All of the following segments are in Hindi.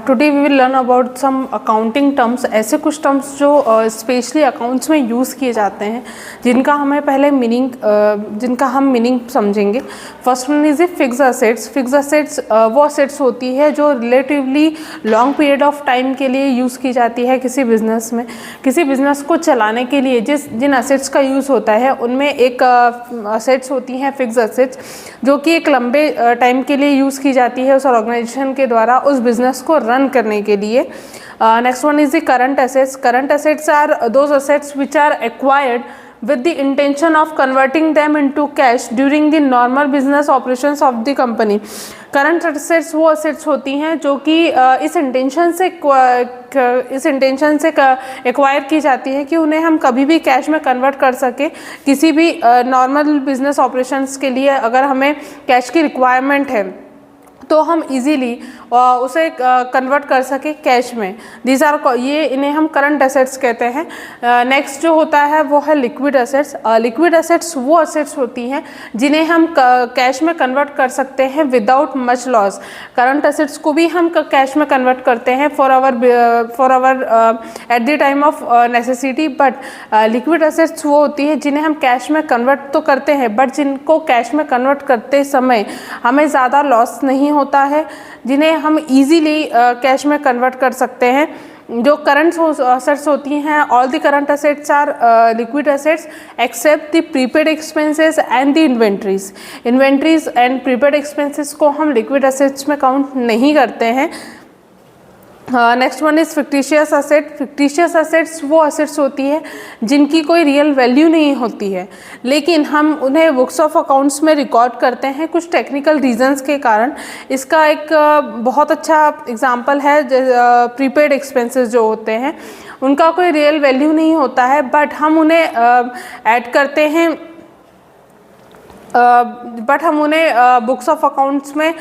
Today we will learn about some accounting terms, ऐसे कुछ टर्म्स जो स्पेशली अकाउंट्स में यूज़ किए जाते हैं, जिनका हमें पहले जिनका हम मीनिंग समझेंगे। First one is a fix assets. Fix assets वो असेट्स होती है जो relatively long period of time के लिए यूज़ की जाती है किसी बिजनेस में। किसी बिजनेस को चलाने के लिए जिन असेट्स का यूज़ होता है उनमें एक असेट्स होती हैं फिक्स असेट्स, जो कि एक लंबे टाइम के लिए यूज़ की जाती है उस ऑर्गेनाइजेशन के द्वारा उस बिजनेस को रन करने के लिए। Next one is the current assets. Current assets are those assets which are acquired with the intention of converting them into cash during the normal business operations of the company। Current assets वो असेट्स होती हैं जो कि इस इंटेंशन से एक्वायर की जाती है कि उन्हें हम कभी भी कैश में कन्वर्ट कर सके। किसी भी नॉर्मल बिजनेस ऑपरेशंस के लिए अगर हमें कैश की रिक्वायरमेंट है तो हम इजीली उसे कन्वर्ट कर सके कैश में। दीज आर इन्हें हम करंट असेट्स कहते हैं। नेक्स्ट जो होता है वो है लिक्विड असेट्स। लिक्विड असेट्स वो असेट्स होती हैं जिन्हें हम कैश में कन्वर्ट कर सकते हैं without much loss. Current assets को भी हम कैश में कन्वर्ट करते हैं for our at the time of necessity, but liquid assets वो होती है जिन्हें हम कैश में कन्वर्ट तो करते हैं बट जिनको कैश में कन्वर्ट करते समय हमें ज़्यादा लॉस नहीं होता है, जिन्हें हम इजीली कैश में कन्वर्ट कर सकते हैं। जो करंट असेट्स होती हैं, all the current assets are liquid assets except the prepaid expenses and the inventories. Inventories and prepaid expenses को हम लिक्विड असेट्स में काउंट नहीं करते हैं। Next one is fictitious asset. Fictitious assets वो असेट्स होती है जिनकी कोई रियल वैल्यू नहीं होती है, लेकिन हम उन्हें बुक्स ऑफ अकाउंट्स में रिकॉर्ड करते हैं कुछ टेक्निकल रीजंस के कारण। इसका एक बहुत अच्छा एग्जांपल है प्रीपेड एक्सपेंसेस जो होते हैं, उनका कोई रियल वैल्यू नहीं होता है बट हम उन्हें ऐड करते हैं, बुक्स ऑफ अकाउंट्स में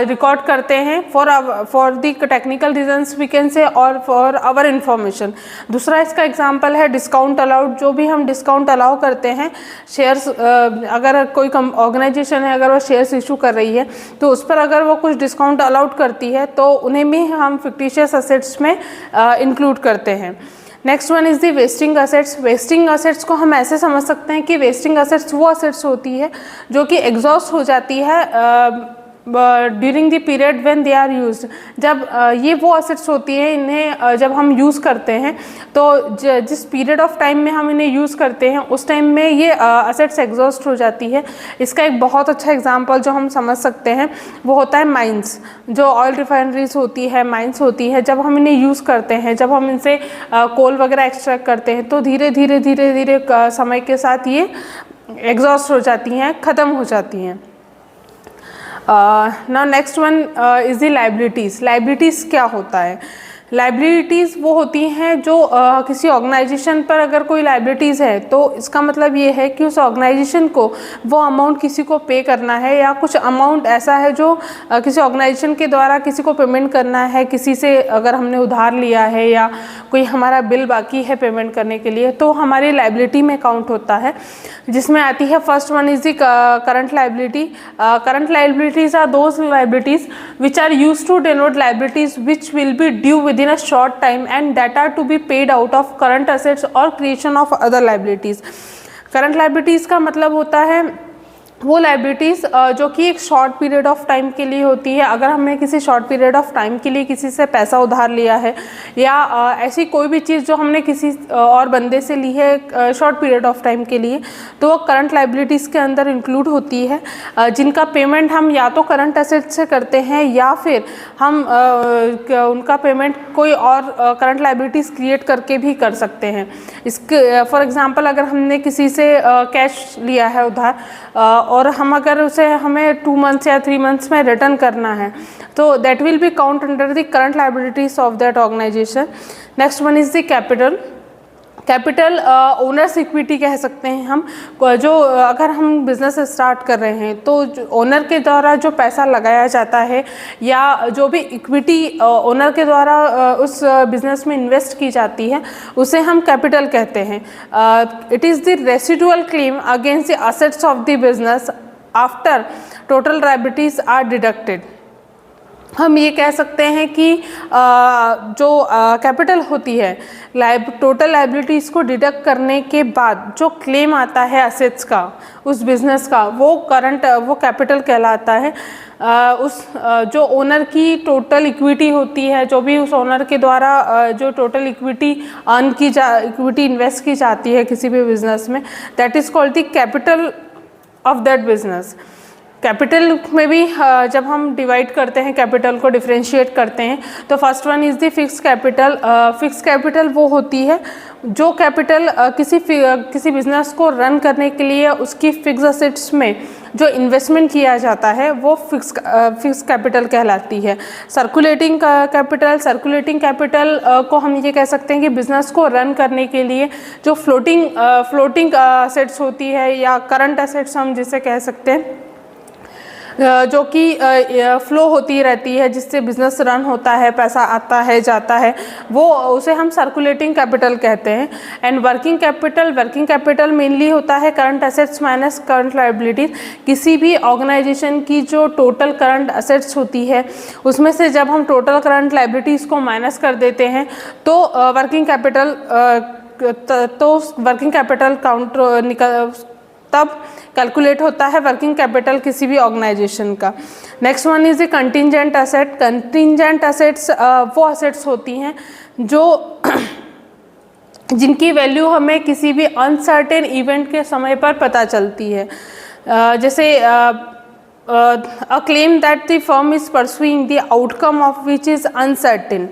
रिकॉर्ड करते हैं for the technical reasons we can say और फॉर आवर इंफॉर्मेशन। दूसरा इसका एग्जांपल है डिस्काउंट अलाउड। जो भी हम डिस्काउंट अलाउ करते हैं शेयर्स, अगर कोई ऑर्गेनाइजेशन है अगर वो शेयर्स इशू कर रही है तो उस पर अगर वो कुछ डिस्काउंट अलाउड करती है तो उन्हें भी हम फिक्टिशियस असेट्स में इंक्लूड करते हैं। Next one is the wasting assets. Wasting assets को हम ऐसे समझ सकते हैं कि वेस्टिंग असेट्स वो असेट्स होती है जो कि एग्जॉस्ट हो जाती है during the period when they are used. जब ये वो असेट्स होती है, इन्हें जब हम यूज़ करते हैं तो जिस पीरियड ऑफ टाइम में हम इन्हें यूज़ करते हैं उस टाइम में ये असेट्स एग्जॉस्ट हो जाती है। इसका एक बहुत अच्छा एग्जांपल जो हम समझ सकते हैं वो होता है माइंस। जो ऑयल रिफाइनरीज होती है, माइंस होती है, जब हम इन्हें यूज़ करते हैं, जब हम इनसे कोल वगैरह एक्सट्रैक्ट करते हैं तो धीरे धीरे समय के साथ ये एग्जॉस्ट हो जाती हैं, ख़त्म हो जाती हैं। Now next one is the liabilities. Liabilities क्या होता है? लाइबिलिटीज़ वो होती हैं जो किसी ऑर्गेनाइजेशन पर अगर कोई लाइबिलिटीज़ है तो इसका मतलब ये है कि उस ऑर्गेनाइजेशन को वो अमाउंट किसी को पे करना है, या कुछ अमाउंट ऐसा है जो किसी ऑर्गेनाइजेशन के द्वारा किसी को पेमेंट करना है। किसी से अगर हमने उधार लिया है या कोई हमारा बिल बाकी है पेमेंट करने के लिए तो हमारी लाइबिलिटी में काउंट होता है, जिसमें आती है first one is the current liability. Current liabilities are those liabilities which are used to denote liabilities which will be due within a short time and that are to be paid out of current assets or creation of other liabilities। current liabilities का मतलब होता है वो लाइबिलिटीज़ जो कि एक शॉर्ट पीरियड ऑफ टाइम के लिए होती है। अगर हमने किसी शॉर्ट पीरियड ऑफ टाइम के लिए किसी से पैसा उधार लिया है या ऐसी कोई भी चीज़ जो हमने किसी और बंदे से ली है शॉर्ट पीरियड ऑफ टाइम के लिए, तो वो करंट लाइबिलिटीज़ के अंदर इंक्लूड होती है, जिनका पेमेंट हम या तो करंट एसेट से करते हैं या फिर हम उनका पेमेंट कोई और करंट लाइबिलिटीज़ क्रिएट करके भी कर सकते हैं। इसके फॉर एग्ज़ाम्पल अगर हमने किसी से कैश लिया है उधार और हम अगर उसे हमें 2 मंथ्स या 3 मंथ्स में रिटर्न करना है तो that will be count under the current liabilities of that organization. Next one is the capital. Capital owners equity कह सकते हैं हम। जो अगर हम बिज़नेस स्टार्ट कर रहे हैं तो ओनर के द्वारा जो पैसा लगाया जाता है या जो भी इक्विटी ओनर के द्वारा उस बिज़नेस में इन्वेस्ट की जाती है उसे हम कैपिटल कहते हैं। It is the residual claim against the assets of the business after total liabilities are deducted. हम ये कह सकते हैं कि जो कैपिटल होती है, टोटल लाइबिलिटीज़ को डिडक्ट करने के बाद जो क्लेम आता है असेट्स का उस बिज़नेस का, वो कैपिटल कहलाता है। जो ओनर की टोटल इक्विटी होती है, जो भी उस ओनर के द्वारा जो टोटल इक्विटी इक्विटी इन्वेस्ट की जाती है किसी भी बिज़नेस में, that is called the capital of that business. Capital में भी जब हम डिवाइड करते हैं, कैपिटल को डिफ्रेंशिएट करते हैं, तो first one is the fix capital. Fix capital वो होती है जो कैपिटल किसी बिजनेस को रन करने के लिए उसकी फिक्स असेट्स में जो इन्वेस्टमेंट किया जाता है वो फिक्स कैपिटल कहलाती है। सर्कुलेटिंग कैपिटल को हम ये कह सकते हैं कि बिजनेस को रन करने के लिए जो फ्लोटिंग असेट्स होती है या करंट असेट्स हम जिसे कह सकते हैं, जो कि फ्लो होती रहती है, जिससे बिजनेस रन होता है, पैसा आता है जाता है, वो उसे हम सर्कुलेटिंग कैपिटल कहते हैं। एंड वर्किंग कैपिटल मेनली होता है current assets minus current liabilities. किसी भी ऑर्गेनाइजेशन की जो टोटल करंट असेट्स होती है उसमें से जब हम टोटल करंट लायबिलिटीज़ को माइनस कर देते हैं तो वर्किंग कैपिटल काउंट तब कैलकुलेट होता है वर्किंग कैपिटल किसी भी ऑर्गेनाइजेशन का। Next one is the contingent asset. Contingent assets वो असेट्स होती हैं जो जिनकी वैल्यू हमें किसी भी अनसर्टेन इवेंट के समय पर पता चलती है। जैसे a claim that the firm is pursuing the outcome of which is uncertain.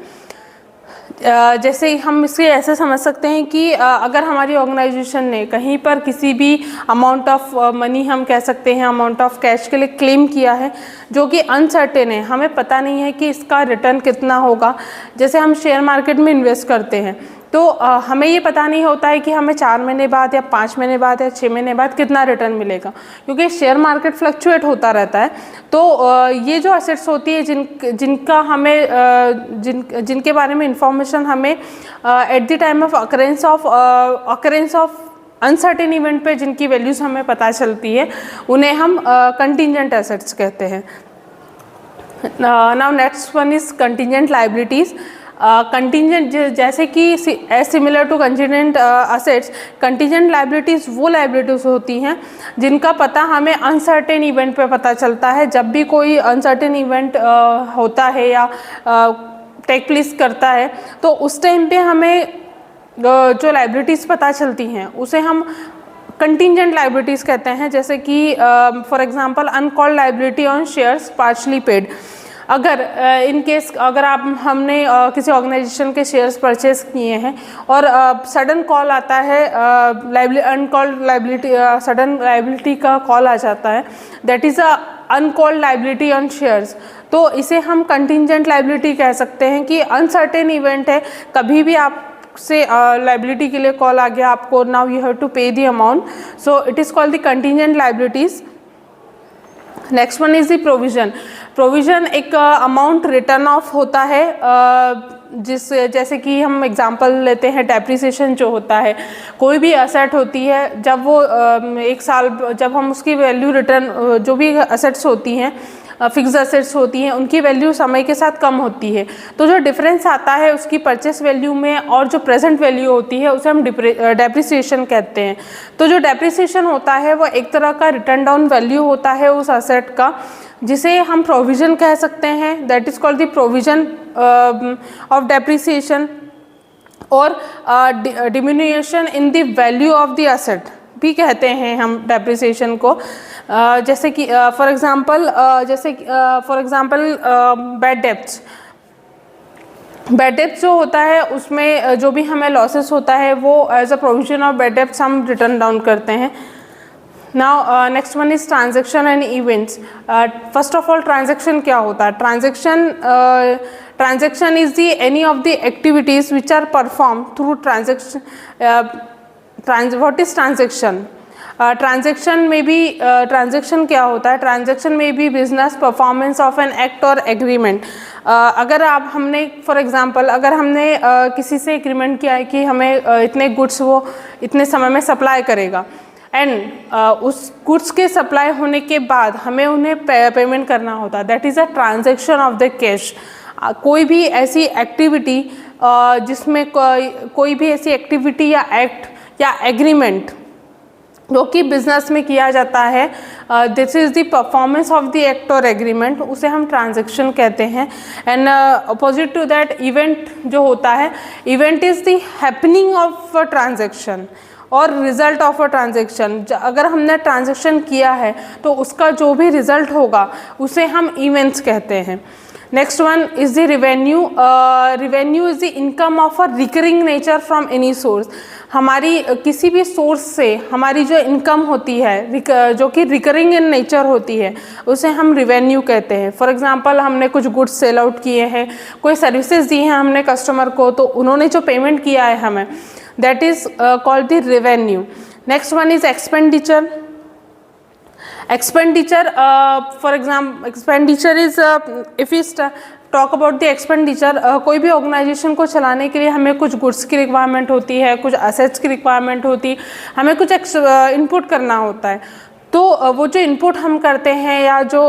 जैसे हम इसे ऐसे समझ सकते हैं कि अगर हमारी ऑर्गेनाइजेशन ने कहीं पर किसी भी अमाउंट ऑफ मनी, हम कह सकते हैं अमाउंट ऑफ कैश के लिए क्लेम किया है जो कि अनसर्टेन है, हमें पता नहीं है कि इसका रिटर्न कितना होगा। जैसे हम शेयर मार्केट में इन्वेस्ट करते हैं तो हमें ये पता नहीं होता है कि हमें 4 महीने बाद या 5 महीने बाद या 6 महीने बाद कितना रिटर्न मिलेगा, क्योंकि शेयर मार्केट फ्लक्चुएट होता रहता है। तो ये जो असेट्स होती है जिनका हमें जिनके बारे में इंफॉर्मेशन हमें eight the time of occurrence of uncertain event पे जिनकी वैल्यूज़ हमें पता चलती है, उन्हें हम कंटिंजेंट असेट्स कहते हैं। Now next one is contingent liabilities. Contingent जैसे कि as similar to contingent assets, contingent liabilities वो लायबिलिटीज़ होती हैं जिनका पता हमें अनसर्टेन इवेंट पे पता चलता है। जब भी कोई अनसर्टेन इवेंट होता है या टेक प्लेस करता है तो उस टाइम पे हमें जो लायबिलिटीज़ पता चलती हैं उसे हम कंटिंजेंट लायबिलिटीज़ कहते हैं। जैसे कि for example uncalled liability on shares partially paid. अगर इन केस अगर हमने किसी ऑर्गेनाइजेशन के शेयर्स परचेज किए हैं और सडन कॉल आता है, अनकॉल्ड लायबिलिटी, सडन लायबिलिटी का कॉल आ जाता है, that is a uncalled liability on shares, तो इसे हम कंटिंजेंट लायबिलिटी कह सकते हैं कि अनसर्टेन इवेंट है, कभी भी आप से लायबिलिटी के लिए कॉल आ गया आपको, नाउ यू हैव टू पे the amount, so it is called the contingent liabilities. Next one is the provision. Provision एक अमाउंट रिटर्न ऑफ होता है, जैसे कि हम एग्जांपल लेते हैं डेप्रिसिएशन जो होता है, कोई भी असेट होती है जब वो 1 साल जब हम उसकी वैल्यू रिटर्न, जो भी असेट्स होती हैं फिक्स्ड असेट्स होती हैं उनकी वैल्यू समय के साथ कम होती है, तो जो डिफरेंस आता है उसकी परचेस वैल्यू में और जो प्रेजेंट वैल्यू होती है उसे हम डेप्रिसिएशन कहते हैं। तो जो डेप्रिसिएशन होता है वो एक तरह का रिटर्न डाउन वैल्यू होता है उस असेट का, जिसे हम प्रोविज़न कह सकते हैं, that is called the provision of depreciation. और diminution in the value of the asset भी कहते हैं हम डेप्रिसिएशन को। जैसे कि फॉर एग्जांपल बैड डेब्ट्स जो होता है उसमें जो भी हमें लॉसेस होता है वो as a provision of bad debts हम रिटर्न डाउन करते हैं। Now next one is transaction and events. First of all transaction क्या होता है? Transaction is the any of the activities which are perform through transaction. What is transaction? Transaction में भी ट्रांजैक्शन क्या होता है? ट्रांजैक्शन में भी business performance of an act और एग्रीमेंट। अगर हमने फॉर एग्जांपल अगर हमने किसी से एग्रीमेंट किया है कि हमें इतने गुड्स वो इतने समय में सप्लाई करेगा, एंड उस गुड्स के सप्लाई होने के बाद हमें उन्हें पेमेंट करना होता है, that is a transaction of the cash. कोई भी ऐसी एक्टिविटी जिसमें कोई भी ऐसी एक्टिविटी या एक्ट या एग्रीमेंट जो कि बिजनेस में किया जाता है, this is the performance of the act और एग्रीमेंट, उसे हम ट्रांजैक्शन कहते हैं। And opposite to that event जो होता है, event is the happening of a transaction और रिजल्ट ऑफ अ ट्रांजैक्शन। अगर हमने ट्रांजैक्शन किया है तो उसका जो भी रिजल्ट होगा उसे हम इवेंट्स कहते हैं। Next one is the revenue. Revenue is the income of a recurring nature from any source. हमारी किसी भी सोर्स से हमारी जो इनकम होती है जो कि रिकरिंग इन नेचर होती है, उसे हम रिवेन्यू कहते हैं। फॉर एग्जांपल हमने कुछ गुड्स सेल आउट किए हैं, कोई सर्विसेज दी हैं हमने कस्टमर को, तो उन्होंने जो पेमेंट किया है हमें, that is called the revenue. Next one is expenditure. Expenditure, for example, expenditure is if we talk about the expenditure, कोई भी ऑर्गेनाइजेशन को चलाने के लिए हमें कुछ गुड्स की रिक्वायरमेंट होती है, कुछ असेट्स की रिक्वायरमेंट होती है, हमें कुछ इनपुट करना होता है। तो वो जो इनपुट हम करते हैं या जो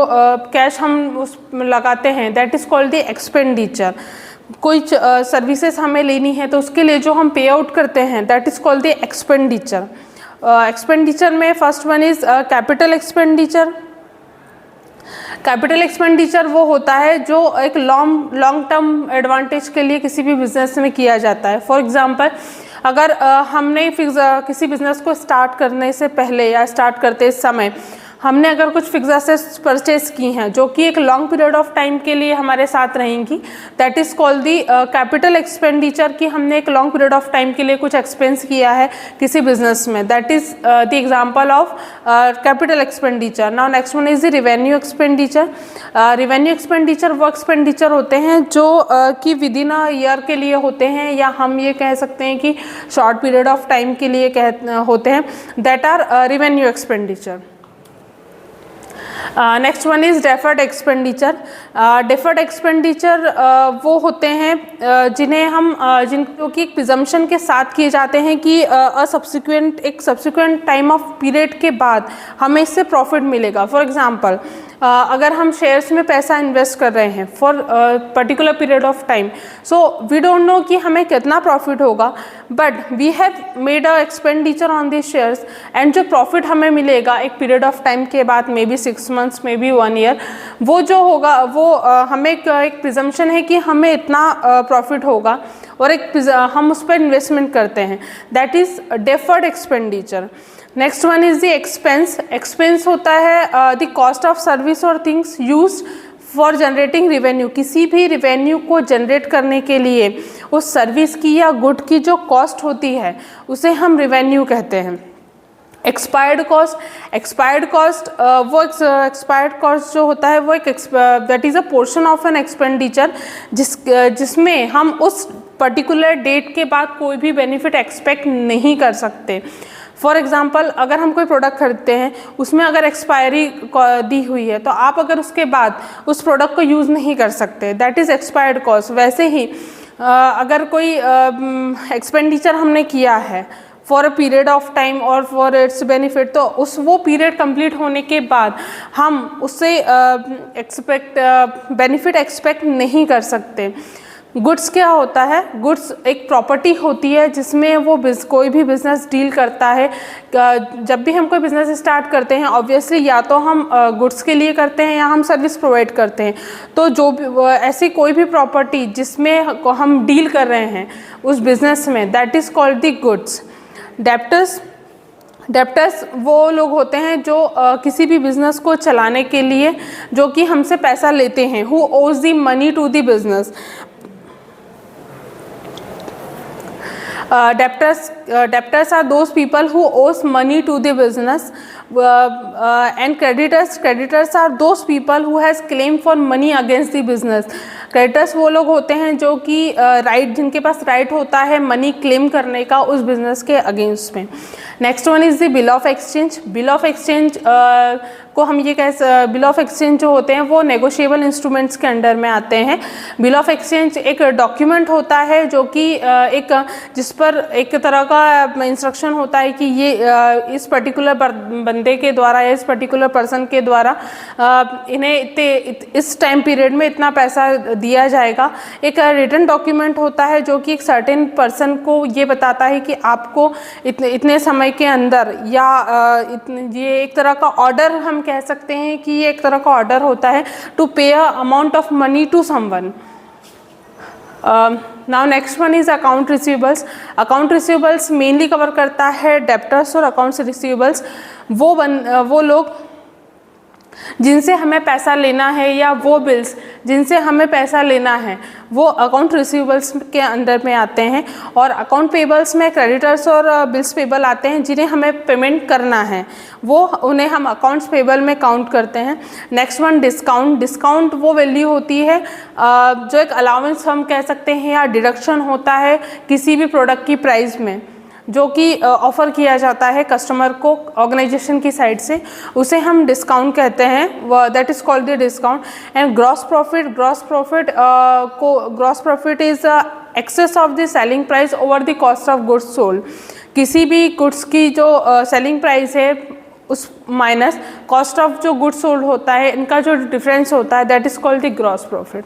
कैश हम उस लगाते हैं, that is called the expenditure. कोई सर्विसेज हमें लेनी है तो उसके लिए जो हम पे आउट करते हैं, that is called the expenditure. Expenditure में first one is capital expenditure. Capital expenditure वो होता है जो एक लॉन्ग टर्म एडवांटेज के लिए किसी भी बिजनेस में किया जाता है। फॉर एग्जांपल, अगर हमने किसी बिजनेस को स्टार्ट करने से पहले या स्टार्ट करते समय हमने अगर कुछ फिक्स एसेट्स परचेज की हैं जो कि एक लॉन्ग पीरियड ऑफ टाइम के लिए हमारे साथ रहेंगी, that is called the capital expenditure, कि हमने एक लॉन्ग पीरियड ऑफ टाइम के लिए कुछ एक्सपेंस किया है किसी बिजनेस में, that is the example of capital expenditure. Now next one is the revenue expenditure. Revenue expenditure वो एक्सपेंडिचर होते हैं जो कि विद इन अ ईयर के लिए होते हैं, या हम ये कह सकते हैं कि शॉर्ट पीरियड ऑफ टाइम के लिए होते हैं, that are revenue expenditure. Next one is deferred expenditure. Deferred expenditure वो होते हैं जिन्हें हम जिनको कि एक प्रिजम्पशन के साथ किए जाते हैं कि एक सब्सिक्वेंट टाइम ऑफ पीरियड के बाद हमें इससे प्रॉफिट मिलेगा। फॉर एग्जांपल, अगर हम शेयर्स में पैसा इन्वेस्ट कर रहे हैं for particular period of time, so we don't know कि हमें कितना प्रॉफिट होगा, but we have made a expenditure on this shares, and जो प्रॉफिट हमें मिलेगा एक पीरियड ऑफ टाइम के बाद, maybe 6 months, maybe 1 year, वो जो होगा वो हमें एक प्रिजम्पशन है कि हमें इतना प्रॉफिट होगा और हम उस पर इन्वेस्टमेंट करते हैं, that is deferred expenditure. Next one is the expense. Expense होता है द कॉस्ट ऑफ सर्विस और things used for generating revenue. किसी भी रिवेन्यू को जनरेट करने के लिए उस सर्विस की या गुड की जो कॉस्ट होती है उसे हम रिवेन्यू कहते हैं। एक्सपायर्ड कॉस्ट वो एक्सपायर्ड कॉस्ट जो होता है वो एक that is a portion of an expenditure जिसमें हम उस पर्टिकुलर डेट के बाद कोई भी बेनिफिट एक्सपेक्ट नहीं कर सकते। फॉर एग्जाम्पल, अगर हम कोई प्रोडक्ट खरीदते हैं उसमें अगर एक्सपायरी दी हुई है तो आप अगर उसके बाद उस प्रोडक्ट को यूज़ नहीं कर सकते, दैट इज़ एक्सपायर्ड कॉस्ट। वैसे ही अगर कोई एक्सपेंडिचर हमने किया है for a period of time और फॉर इट्स बेनिफिट, तो वो पीरियड कंप्लीट होने के बाद हम उससे बेनिफिट एक्सपेक्ट नहीं कर सकते। गुड्स क्या होता है? गुड्स एक प्रॉपर्टी होती है जिसमें वो कोई भी बिज़नेस डील करता है। जब भी हम कोई बिज़नेस स्टार्ट करते हैं, ऑब्वियसली या तो हम गुड्स के लिए करते हैं या हम सर्विस प्रोवाइड करते हैं। तो जो भी ऐसी कोई भी प्रॉपर्टी जिसमें हम डील कर रहे हैं उस बिज़नेस में, that is called the goods. Debtors वो लोग होते हैं जो किसी भी बिज़नेस को चलाने के लिए जो कि हमसे पैसा लेते हैं, who owes the money to the business. debtors are those people who owes money to the business, and creditors are those people who has claim for money against the business। Creditors वो लोग होते हैं जो कि जिनके पास राइट होता है मनी क्लेम करने का उस बिज़नेस के अगेंस्ट में। Next one is the bill of exchange. Bill of exchange को हम ये बिल ऑफ एक्सचेंज जो होते हैं वो नेगोशिएबल इंस्ट्रूमेंट्स के अंडर में आते हैं। बिल ऑफ एक्सचेंज एक डॉक्यूमेंट होता है जो कि एक जिस पर एक तरह का इंस्ट्रक्शन होता है कि ये इस पर्टिकुलर बंदे के द्वारा या इस पर्टिकुलर पर्सन के द्वारा इन्हें इस टाइम पीरियड में इतना पैसा दिया जाएगा। एक रिटन डॉक्यूमेंट होता है जो कि एक सर्टेन पर्सन को ये बताता है कि आपको इतने समय के अंदर या ये एक तरह का ऑर्डर, हम कह सकते हैं कि ये एक तरह का ऑर्डर होता है to pay a amount of money to someone. Now next one is account receivables. Account receivables mainly cover करता है डेप्टर्स और अकाउंट्स रिसीवेबल्स वो लोग जिनसे हमें पैसा लेना है या वो बिल्स जिनसे हमें पैसा लेना है वो अकाउंट रिसीवेबल्स के अंदर में आते हैं। और अकाउंट पेबल्स में क्रेडिटर्स और बिल्स पेबल आते हैं जिन्हें हमें पेमेंट करना है, वो उन्हें हम अकाउंट्स पेबल में काउंट करते हैं। Next one discount. डिस्काउंट वो वैल्यू होती है जो एक अलाउंस हम कह सकते हैं या डिडक्शन होता है किसी भी प्रोडक्ट की प्राइस में जो कि ऑफ़र किया जाता है कस्टमर को ऑर्गेनाइजेशन की साइड से, उसे हम डिस्काउंट कहते हैं। That is called the discount. And gross profit. Gross profit is excess of the selling price over the cost of goods sold. किसी भी गुड्स की जो सेलिंग प्राइस है उस माइनस कॉस्ट ऑफ जो गुड्स सोल्ड होता है, इनका जो डिफरेंस होता है that is called the gross profit.